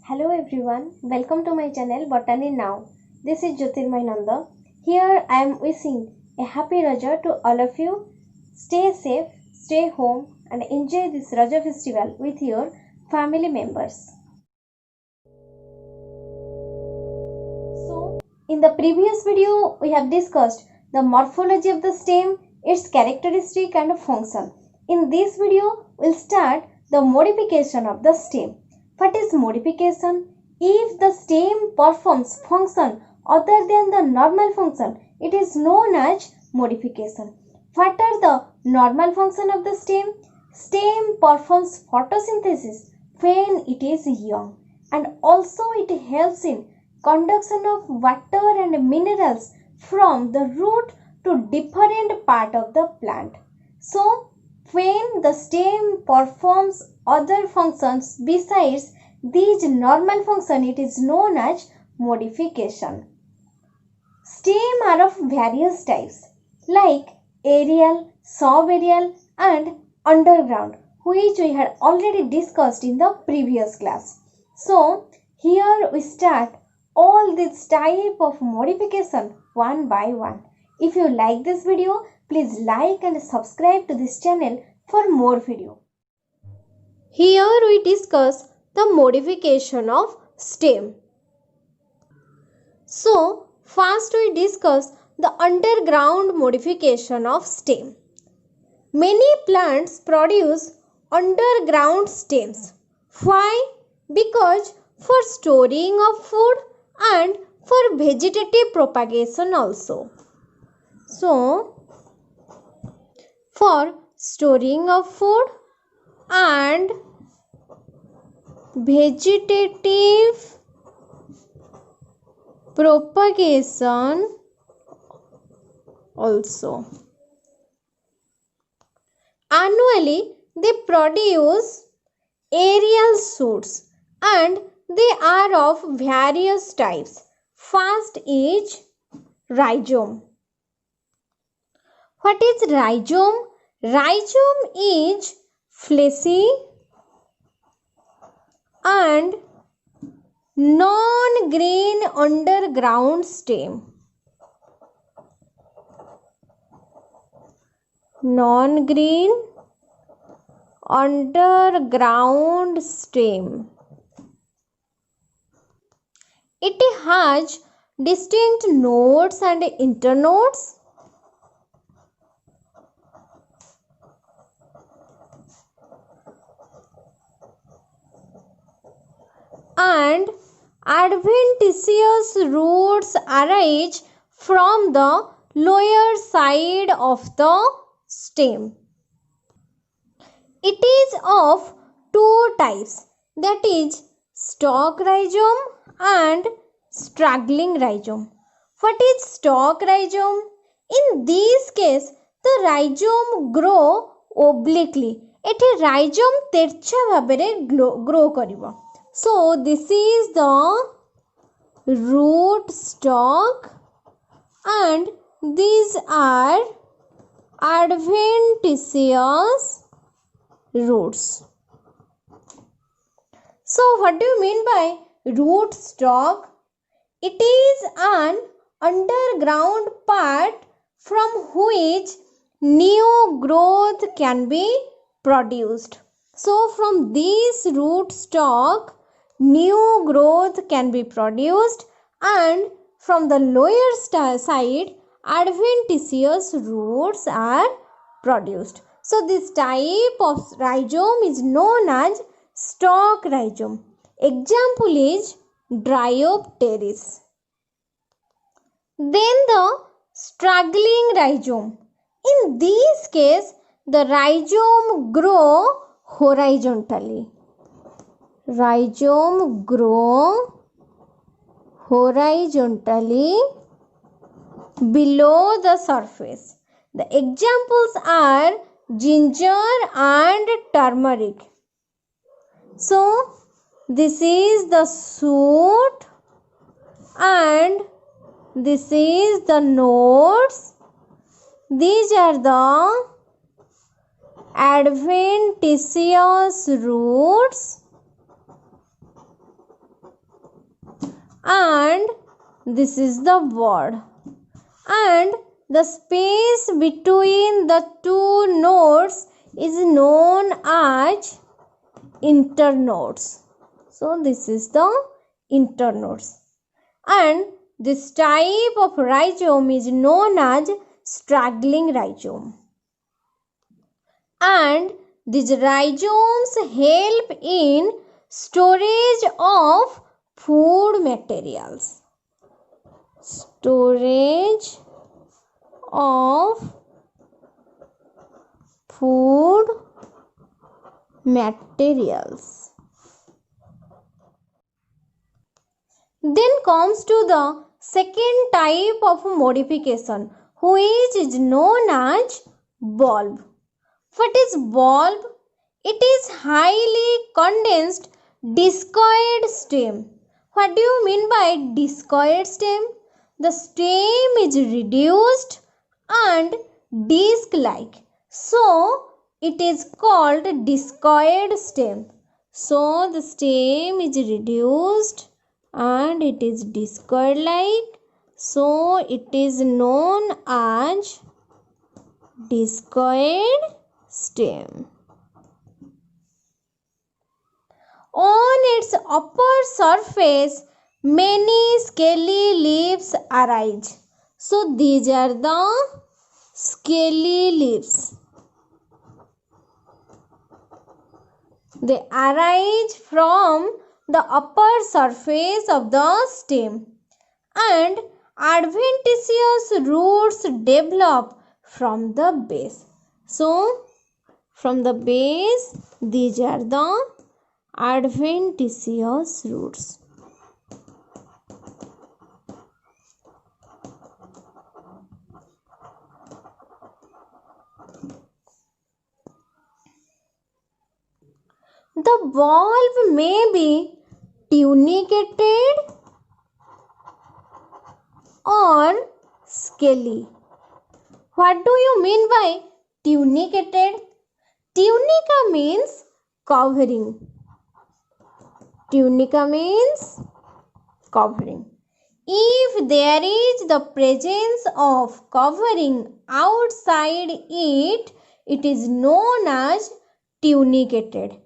Hello everyone, welcome to my channel Botany Now. This is Jyotirmay Nanda. Here I am wishing a happy Raja to all of you. Stay safe, stay home and enjoy this Raja festival with your family members. So, in the previous video we have discussed the morphology of the stem, its characteristic and function. In this video we will start the modification of the stem. What is modification? If the stem performs function other than the normal function, it is known as modification. What are the normal function of the stem? Stem performs photosynthesis when it is young, and also it helps in conduction of water and minerals from the root to different part of the plant. So, when the stem performs other functions besides these normal function, it is known as modification. Stem are of various types like aerial, subaerial and underground, which we had already discussed in the previous class. So, here we start all these type of modification one by one. If you like this video, please like and subscribe to this channel for more video. Here we discuss the modification of stem. So, first we discuss the underground modification of stem. Many plants produce underground stems. Why? Because for storing of food and for vegetative propagation also. So, for storing of food and vegetative propagation also. Annually, they produce aerial shoots and they are of various types. First is rhizome. What is rhizome? Rhizome is fleshy and non-green underground stem. Non-green underground stem. It has distinct nodes and internodes. And adventitious roots arise from the lower side of the stem. It is of two types, that is stalk rhizome and straggling rhizome. What is stalk rhizome? In this case, the rhizome grow obliquely. ଏଠି rhizome ତେର୍ଛା ଭାବରେ grow କରିବ. So, this is the root stalk and these are adventitious roots. So, what do you mean by root stalk? It is an underground part from which new growth can be produced. So, from this root stalk, new growth can be produced, and from the lower side, adventitious roots are produced. So, this type of rhizome is known as stalk rhizome. Example is Dryopteris. Then the straggling rhizome. In this case, the rhizome grow horizontally. Rhizome grow horizontally below the surface. The examples are ginger and turmeric. So, this is the shoot and this is the nodes. These are the adventitious roots and this is the word, and the space between the two nodes is known as internodes. So this is the internodes, and this type of rhizome is known as straggling rhizome, and these rhizomes help in storage of food materials. Storage of food materials. Then comes to the second type of modification, which is known as bulb. What is bulb? It is highly condensed discoid stem. What do you mean by discoid stem? The stem is reduced and disc-like, so it is called discoid stem. So the stem is reduced and it is discoid-like, so it is known as discoid stem. On its upper surface, many scaly leaves arise. So these are the scaly leaves. They arise from the upper surface of the stem, and adventitious roots develop from the base. So from the base, these are the adventitious roots. The bulb may be tunicated or scaly. What do you mean by tunicated? Tunica means covering. Tunica means covering. If there is the presence of covering outside it, it is known as tunicated.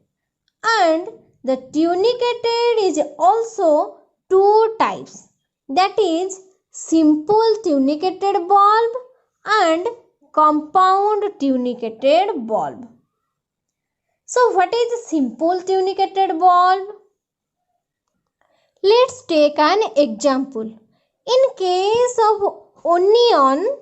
And the tunicated is also two types, that is simple tunicated bulb and compound tunicated bulb. So what is a simple tunicated bulb? Let's take an example. In case of onion,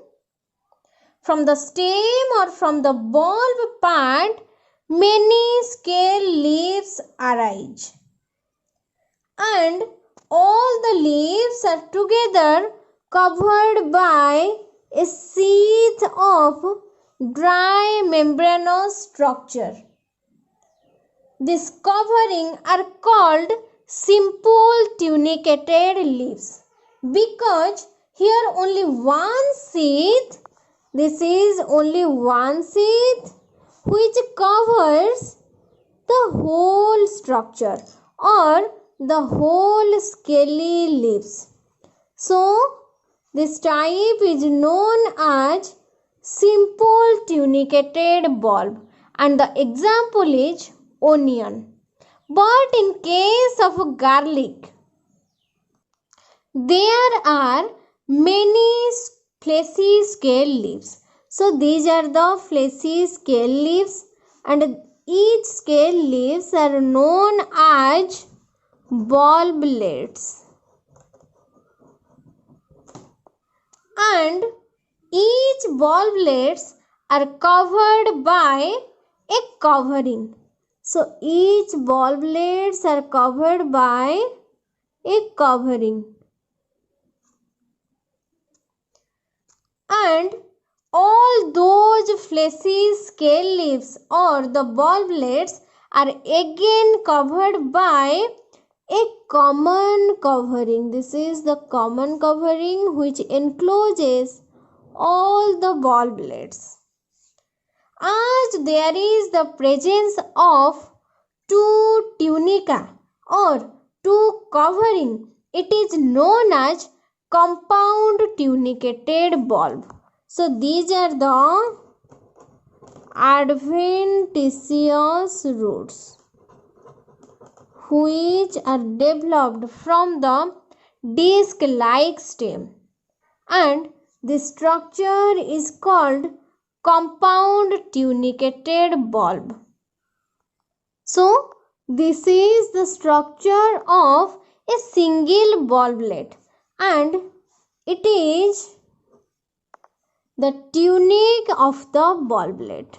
from the stem or from the bulb part, many scale leaves arise, and all the leaves are together covered by a sheath of dry membranous structure. This covering are called simple tunicated leaves, because here only one sheath, this is only one sheath which covers the whole structure or the whole scaly leaves. So this type is known as simple tunicated bulb, and the example is onion. But in case of garlic, there are many fleshy scale leaves. So these are the fleshy scale leaves, and each scale leaves are known as bulblets. And each bulblets are covered by a covering. So each bulblets are covered by a covering. And all those fleshy scale leaves or the bulblets are again covered by a common covering. This is the common covering which encloses all the bulblets. As there is the presence of two tunica or two covering it is known as compound tunicated bulb. So these are the adventitious roots which are developed from the disc-like stem, and the structure is called compound tunicated bulb. So this is the structure of a single bulblet, and it is the tunic of the bulblet.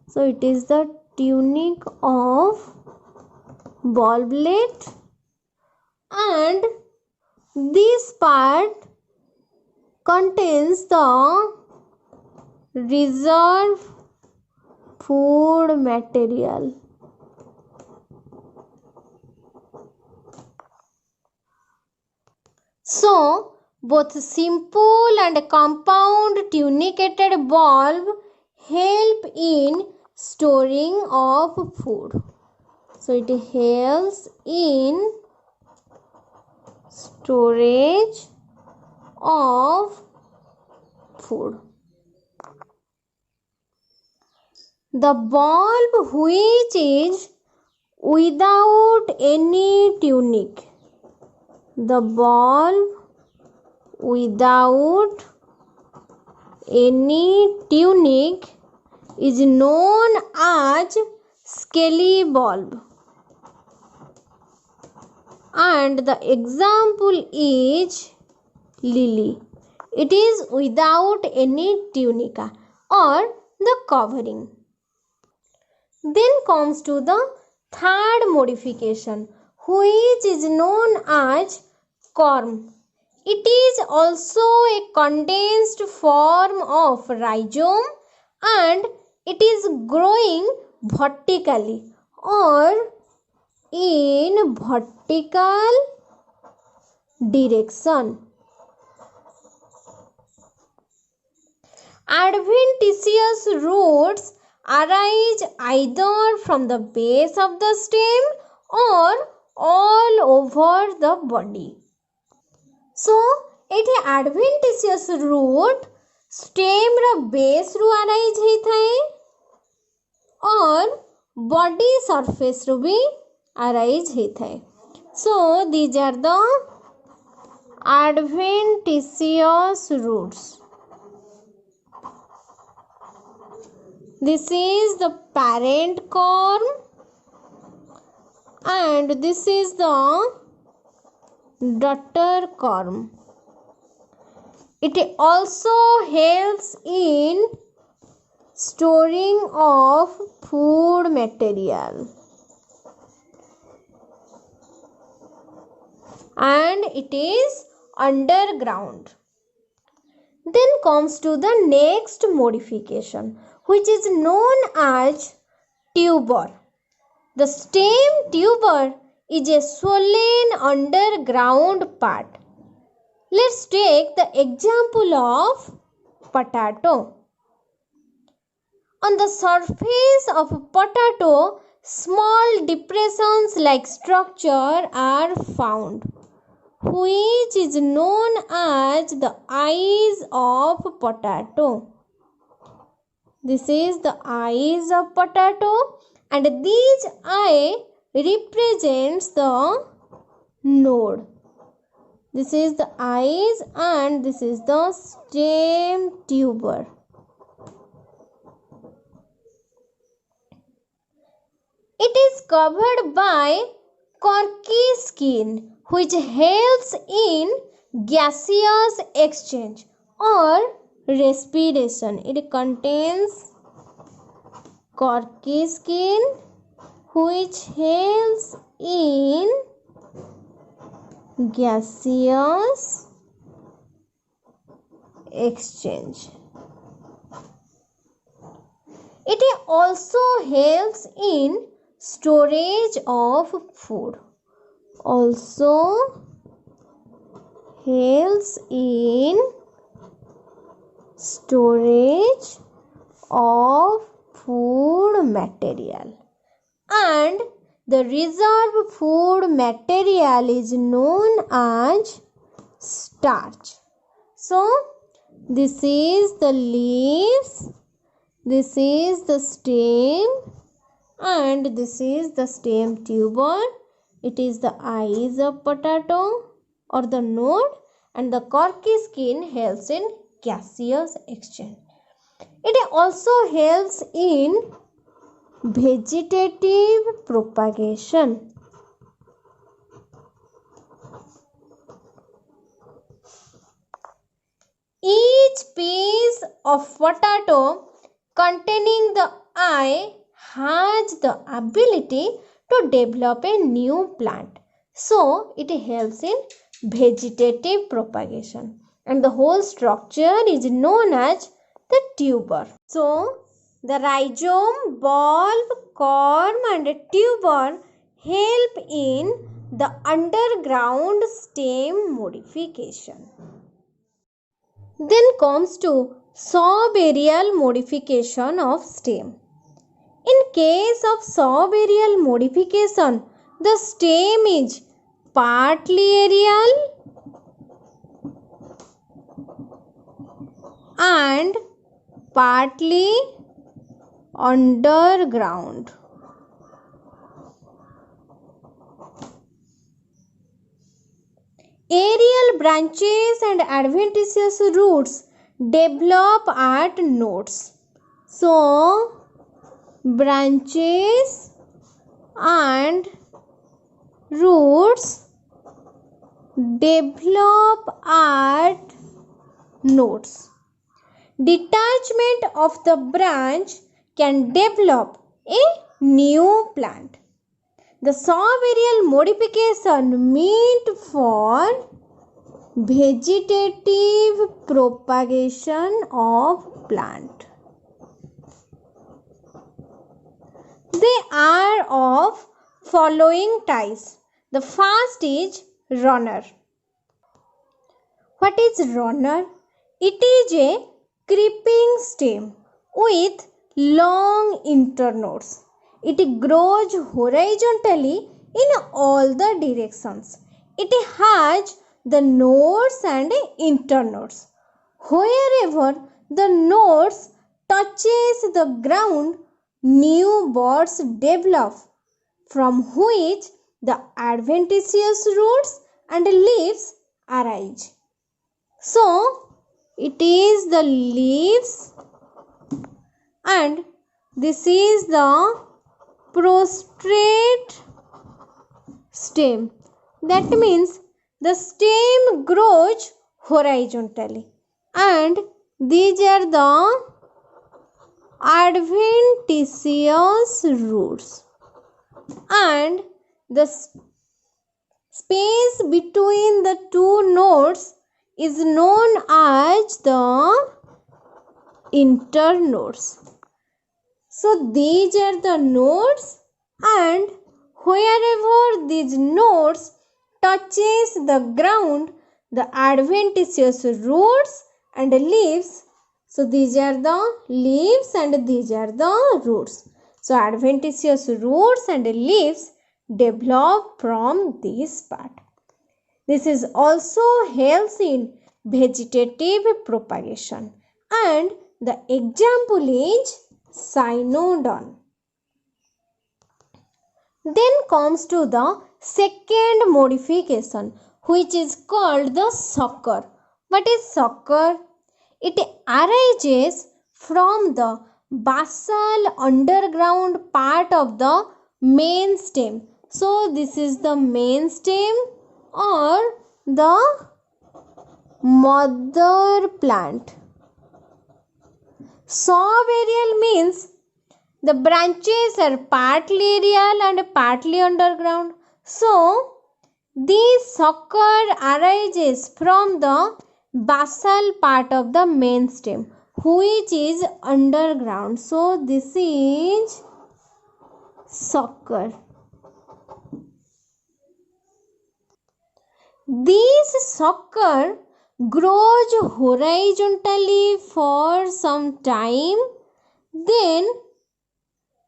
So it is the tunic of bulblet, and this part contains the reserve food material. So both simple and compound tunicated bulb help in storing of food. So it helps in storage of food. The bulb which is without any tunic, the bulb without any tunic is known as scaly bulb, and the example is lily. It is without any tunica or the covering. Then comes to the third modification, which is known as corm. It is also a condensed form of rhizome, and it is growing vertically or in vertical direction. Adventitious roots arise either from the base of the stem or all over the body. So ଏଠି adventitious root stem ର base ରୁ arise ହେଇଥାଏ और body surface ରୁ भी arise ହେଇଥାଏ. So these are the adventitious roots. This is the parent corm, and this is the daughter corm. It also helps in storing of food material, and it is underground. Then comes to the next modification, which is known as tuber. The stem tuber is a swollen underground part. Let's take the example of potato. On the surface of a potato, small depressions like structure are found, which is known as the eyes of potato. This is the eyes of potato, and these eye represents the node. This is the eyes, and this is the stem tuber. It is covered by corky skin, which helps in gaseous exchange or respiration. It contains corky skin, which helps in gaseous exchange. It also helps in storage of food. Also helps in storage of food material, and The reserve food material is known as starch. So, this is the leaves, this is the stem, and this is the stem tuber. It is the eyes of potato or the node, and the corky skin helps in gaseous exchange. It also helps in vegetative propagation. Each piece of potato containing the eye has the ability to develop a new plant. So, it helps in vegetative propagation, and the whole structure is known as the tuber. So, the rhizome, bulb, corm and tuber help in the underground stem modification. Then comes to subaerial modification of stem. In case of subaerial modification, the stem is partly aerial and partly underground. Aerial branches and adventitious roots develop at nodes. So, branches and roots develop at nodes. Detachment of the branch can develop a new plant. The subaerial modification meant for vegetative propagation of plant. They are of following types. The first is runner. What is runner? It is a creeping stem with long internodes. It grows horizontally in all the directions. It has the nodes and internodes. Wherever the nodes touches the ground, new buds develop, from which the adventitious roots and leaves arise. So, it is the leaves, and this is the prostrate stem. That means the stem grows horizontally, and these are the adventitious roots, and the space between the two nodes is known as the internodes. So these are the nodes, and wherever these nodes touches the ground, the adventitious roots and leaves. So these are the leaves and these are the roots. So adventitious roots and leaves develop from this part. This is also helps in vegetative propagation, and the example is cynodon. Then comes to the second modification, which is called the sucker. What is sucker? It arises from the basal underground part of the main stem. So this is the main stem or the mother plant. Subaerial means the branches are partly aerial and partly underground. So, this sucker arises from the basal part of the main stem, which is underground. So, this is sucker. This sucker grows horizontally for some time, then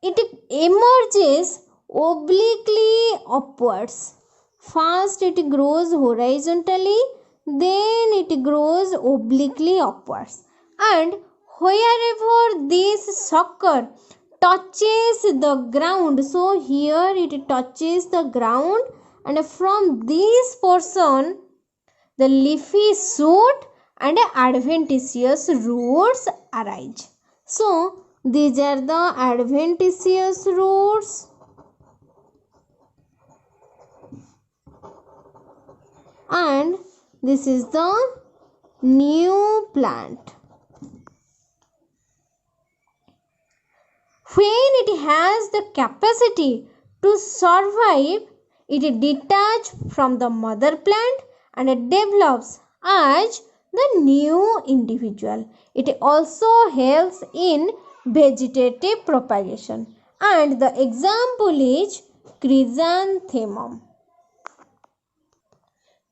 it emerges obliquely upwards. First it grows horizontally, then it grows obliquely upwards. And wherever this sucker touches the ground, so here it touches the ground, and from this portion the leafy shoot and adventitious roots arise. So these are the adventitious roots and this is the new plant. When it has the capacity to survive, it detaches from the mother plant and it develops as the new individual. It also helps in vegetative propagation, and the example is chrysanthemum.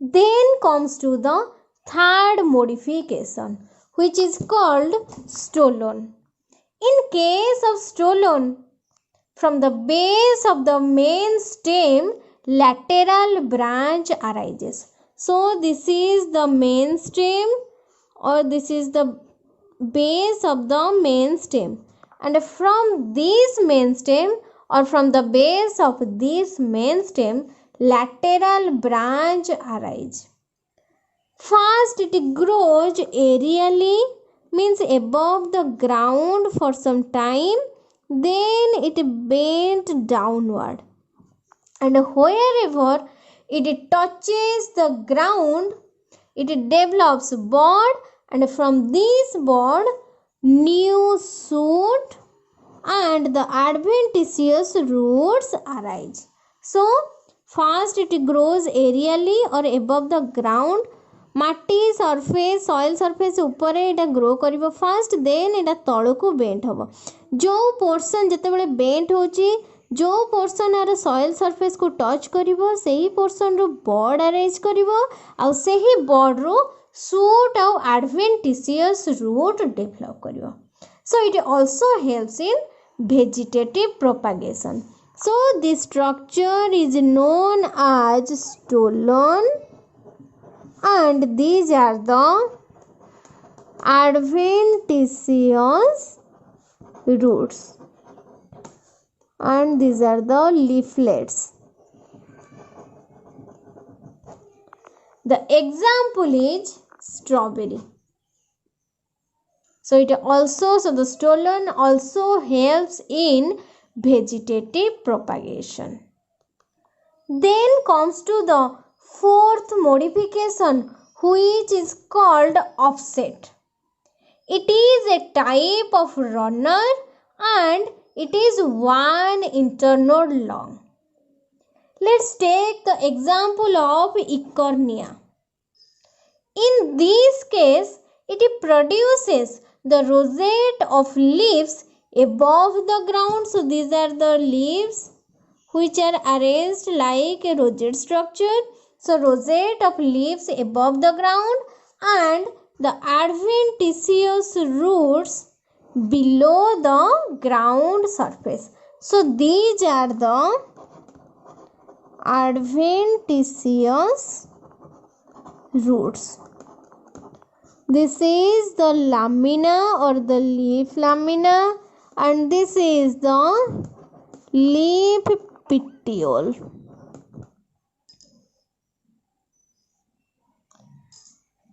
Then comes to the third modification, which is called stolon. In case of stolon, from the base of the main stem, lateral branch arises. So this is the main stem, or this is the base of the main stem, and from this main stem or from the base of this main stem, lateral branch arise. First it grows aerially, means above the ground for some time, then it bent downward, and wherever it touches the ground, it develops bud, and from this bud new shoot and the adventitious roots arise. So first it grows aerially or above the ground, ମାଟି surface soil surface ଉପରେ ଏଇଟା grow କରିବ first, ଦେନ୍ ଏଇଟା ତଳକୁ ବେଣ୍ଟ ହେବ। ଯେଉଁ portion ଯେତେବେଳେ ବେଣ୍ଟ ହେଉଛି, ଯେଉଁ ପୋର୍ସନ୍ ଏହାର ସଏଲ୍ ସରଫେସ୍କୁ ଟଚ୍ କରିବ, ସେହି ପୋର୍ସନ୍ରୁ ବଡ୍ ଆରେଞ୍ଜ କରିବ, ଆଉ ସେହି ବଡ୍ରୁ ସୁଟ୍ ଆଉ ଆଡଭେଣ୍ଟିସିୟସ୍ ରୁଟ୍ ଡେଭଲପ୍ କରିବ। So it also helps in vegetative propagation. So this structure is known as stolon, and these are the adventitious roots, and these are the leaflets. The example is strawberry. So the stolon also helps in vegetative propagation. Then comes to the fourth modification, which is called offset. It is a type of runner and it is one internode long. Let's take the example of Eichhornia. In this case, it produces the rosette of leaves above the ground. So these are the leaves which are arranged like a rosette structure. So rosette of leaves above the ground and the adventitious roots below the ground surface. So these are the adventitious roots. This is the lamina or the leaf lamina, and this is the leaf petiole.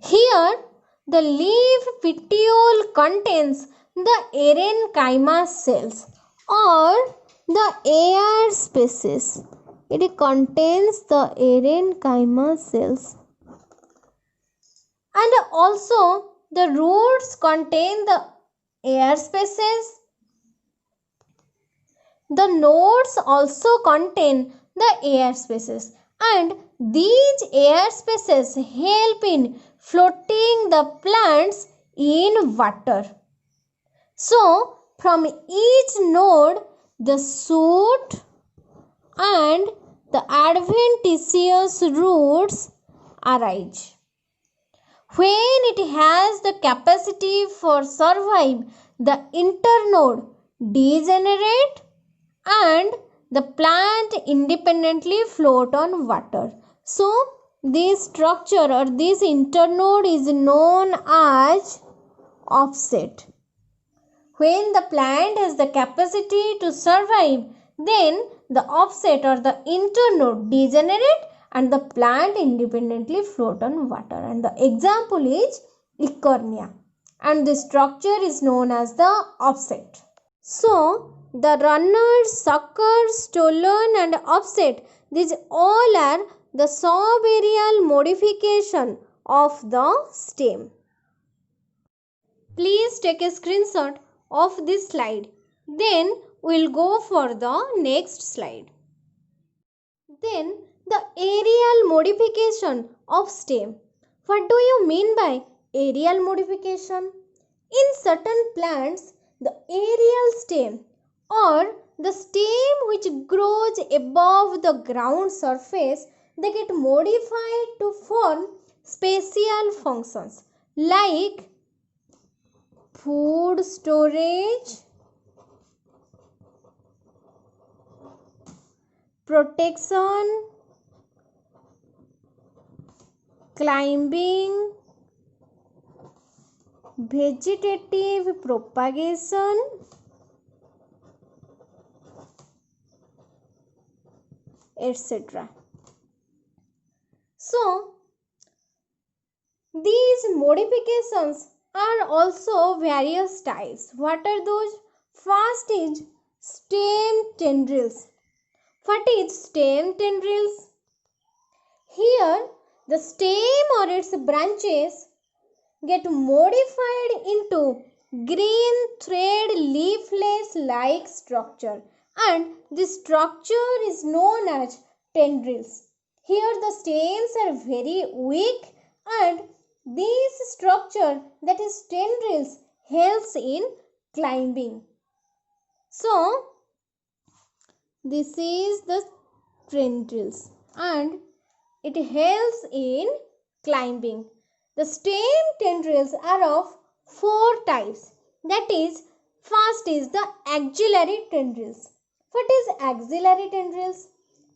Here the leaf petiole contains the parenchyma cells or the air spaces. It contains the parenchyma cells. And also the roots contain the air spaces. The nodes also contain the air spaces, and these air spaces help in floating the plants in water. So from each node the shoot and the adventitious roots arise. When it has the capacity for survive, the internode degenerate and the plant independently float on water. So this structure or this internode is known as offset. When the plant has the capacity to survive, then the offset or the internode degenerate and the plant independently float on water. And the example is Eichhornia. And the structure is known as the offset. So, the runner, sucker, stolon and offset, these all are the subaerial modification of the stem. Please take a screenshot of this slide. Then we will go for the next slide. Then the aerial modification of stem. What do you mean by aerial modification? In certain plants, the aerial stem or the stem which grows above the ground surface, they get modified to form special functions like food storage, protection, climbing, vegetative propagation, etc. So, these modifications are also various types. What are those? First is stem tendrils. What is stem tendrils? Here, the stem or its branches get modified into green thread leafless like structure, and this structure is known as tendrils. Here the stems are very weak and this structure, that is tendrils, helps in climbing. So this is the tendrils and it helps in climbing. The stem tendrils are of 4 types. That is, first is the axillary tendrils. What is axillary tendrils?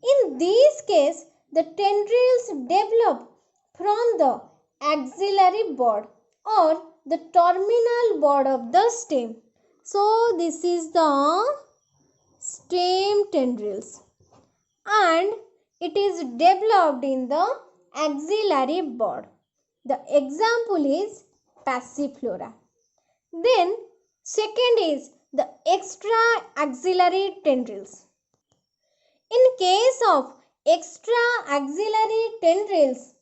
In this case, the tendrils develop from the axillary bud or the terminal bud of the stem. So, this is the stem tendrils and it is developed in the axillary bud. The example is Passiflora. Then second is the extra axillary tendrils. In case of extra axillary tendrils,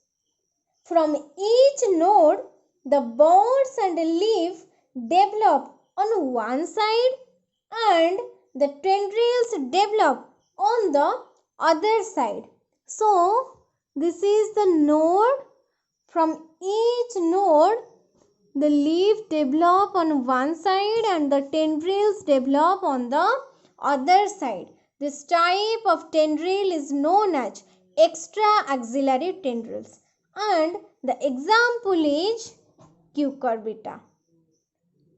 from each node the buds and leaf develop on one side and the tendrils develop on the other side. So this is the node. From each node, the leaf develop on one side and the tendrils develop on the other side. This type of tendril is known as extra axillary tendrils. And the example is Cucurbita.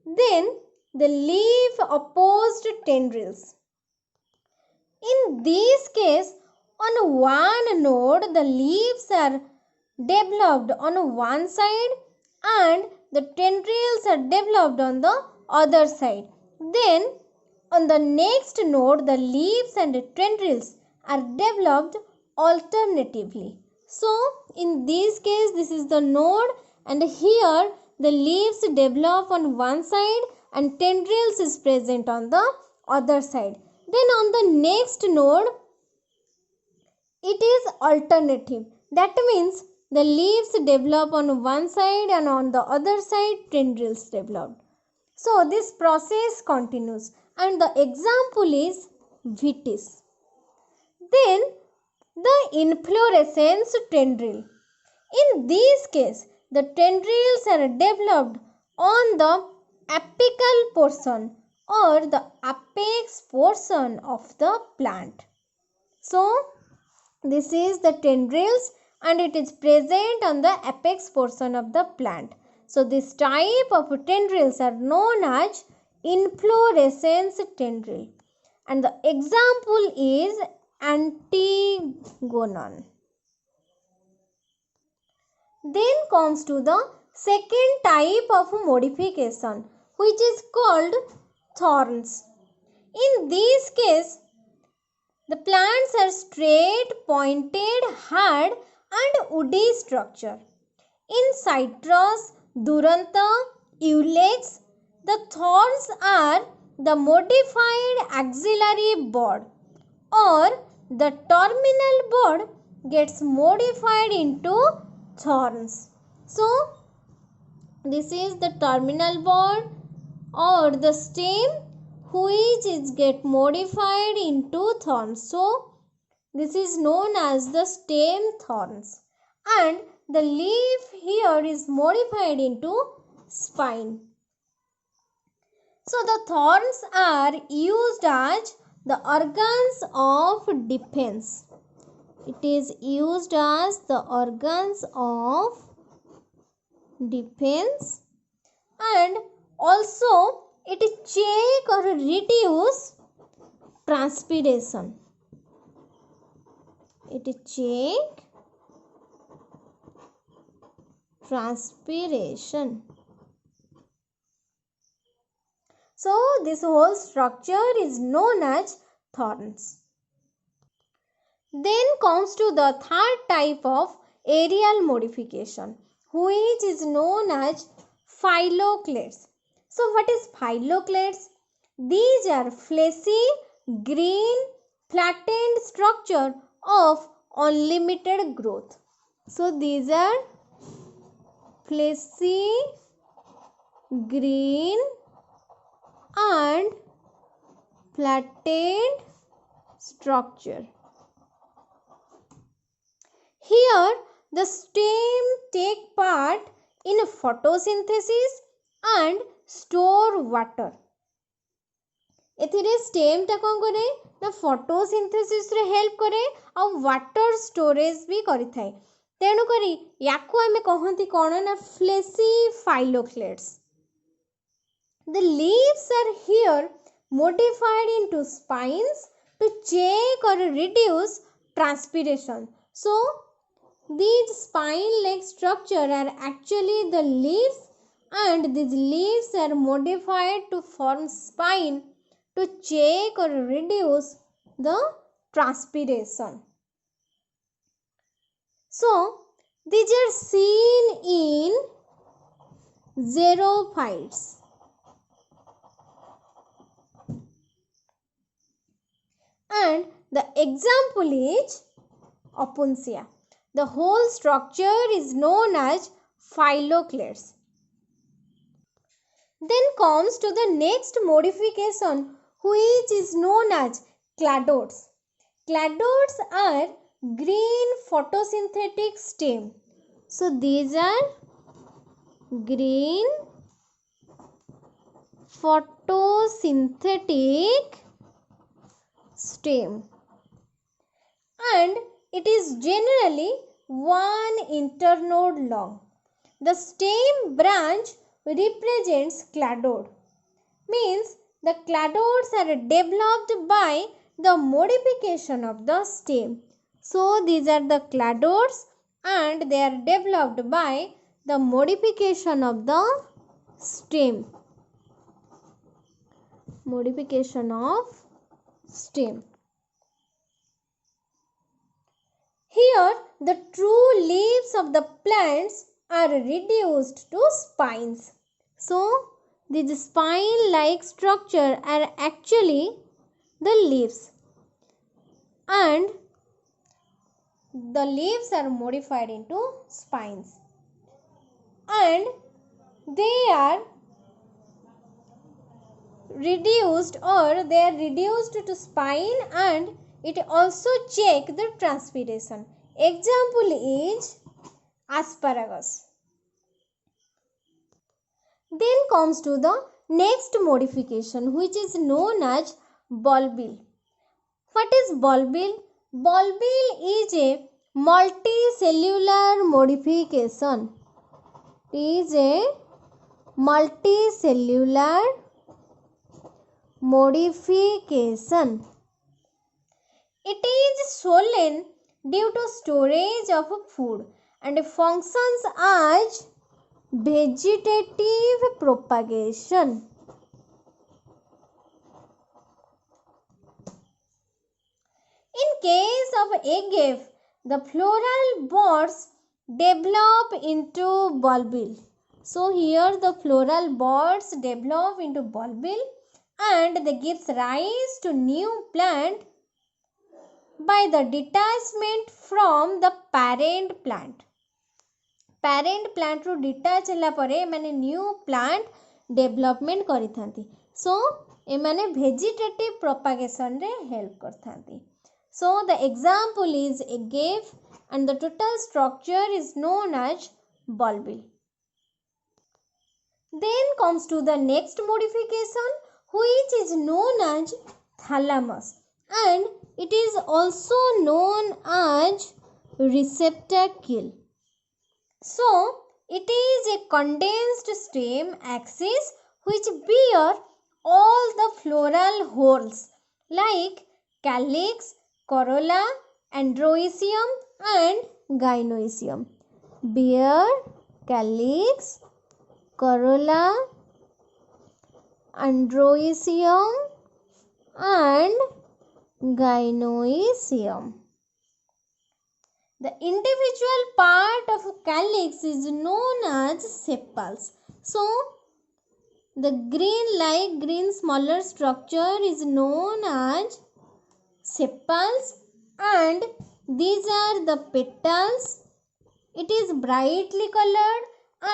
Then the leaf opposed tendrils. In this case, on one node, the leaves are developed on one side and the tendrils are developed on the other side. Then on the next node, the leaves and the tendrils are developed alternatively. So in this case, this is the node and here the leaves develop on one side and tendrils is present on the other side. Then on the next node, it is alternative. That means the leaves develop on one side and on the other side tendrils develop. So this process continues and the example is vitis. Then the inflorescence tendril. In this case, the tendrils are developed on the apical portion or the apex portion of the plant. So this is the tendrils and it is present on the apex portion of the plant. So this type of tendrils are known as inflorescence tendril. and the example is Antigonon. Then comes to the second type of modification, which is called thorns. In this case, the plants are straight, pointed, hard and woody structure. In Citrus, Duranta, Ilex, the thorns are the modified axillary bud, or the terminal bud gets modified into thorns. So, this is the terminal bud or the stem which is get modified into thorns. So, this is known as the stem thorns, and the leaf here is modified into spine. So, the thorns are used as the organs of defense. It is used as the organs of defense, and also it check or reduce transpiration. It check transpiration. So this whole structure is known as thorns. Then comes to the third type of aerial modification, which is known as phylloclades. So what is phylloclades? These are fleshy, green, flattened structure of unlimited growth. So these are fleshy, green and flattened structure. Here the stem take part in photosynthesis and store water. एथिरे stem टा कौन करे ना photosynthesis रे help करे और water storage भी करि थाए तेणु करी याकू आमे कहंती कोन ना fleshy phylloclades. The leaves are here modified into spines to check or reduce transpiration. So these spine-like structure are actually the leaves, and these leaves are modified to form spine to check or reduce the transpiration. So these are seen in xerophytes. And the example is Opuntia. The whole structure is known as phylloclades. Then comes to the next modification, which is known as cladodes. Cladodes are green photosynthetic stem. So these are green photosynthetic stem, and it is generally one internode long. The stem branch represents cladode, means the cladodes are developed by the modification of the stem. So these are the cladodes and they are developed by the modification of the stem. Modification of stem. Here the true leaves of the plants are reduced to spines. So these spine-like structure are actually the leaves, and the leaves are modified into spines, and they are reduced to spine, and it also check the transpiration. Example is asparagus. Then comes to the next modification, which is known as bulbil. What is bulbil? Bulbil is a multicellular modification. It is a multicellular modification. It is swollen due to storage of food and functions as vegetative propagation. In case of agave, the floral buds develop into bulbil. So here the floral buds develop into bulbil and they gives rise to new plant by the detachment from the parent plant. Parent plant ru detach ହେଲା ପରେ ମାନେ new plant development କରିଥାନ୍ତି. So ଏମାନେ vegetative propagation ରେ help କରିଥାନ୍ତି. So the example is agave and the total structure is known as bulbil. Then comes to the next modification which is known as thalamus and it is also known as receptacle. So it is a condensed stem axis which bear all the floral whorls like calyx, corolla, androecium and gynoecium. Bear, calyx, corolla, androecium and gynoecium. The individual part of calyx is known as sepals. So the green smaller structure is known as sepals and these are the petals. It is brightly colored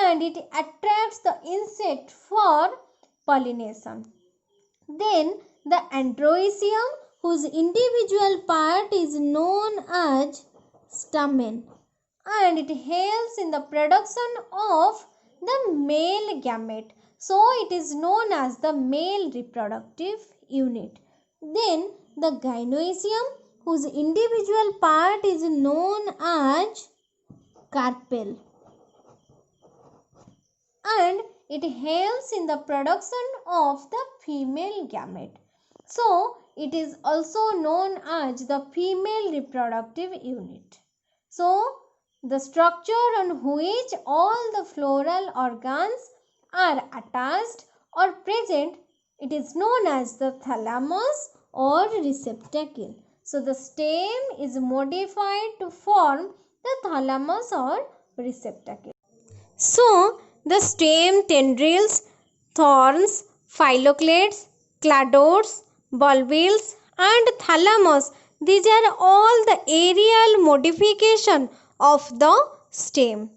and it attracts the insect for pollination. Then the androecium whose individual part is known as stamen and it helps in the production of the male gamete. So it is known as the male reproductive unit. Then the gynoecium whose individual part is known as carpel and it helps in the production of the female gamete. So it is also known as the female reproductive unit. So the structure on which all the floral organs are attached or present, it is known as the thalamus or receptacle. So the stem is modified to form the thalamus or receptacle. So the stem tendrils, thorns, phylloclades, cladodes, bulbils and thalamus, these are all the aerial modification of the stem.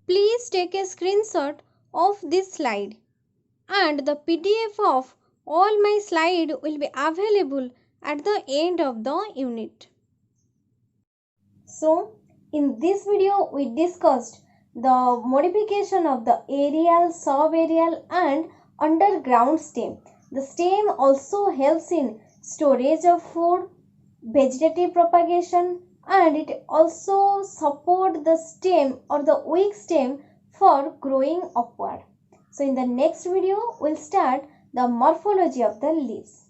Please take a screenshot of this slide and the PDF of all my slide will be available at the end of the unit. So in this video we discussed the modification of the aerial, subaerial and underground stem. The stem also helps in storage of food, vegetative propagation and it also support the stem or the weak stem for growing upward. So in the next video we'll start the morphology of the leaves.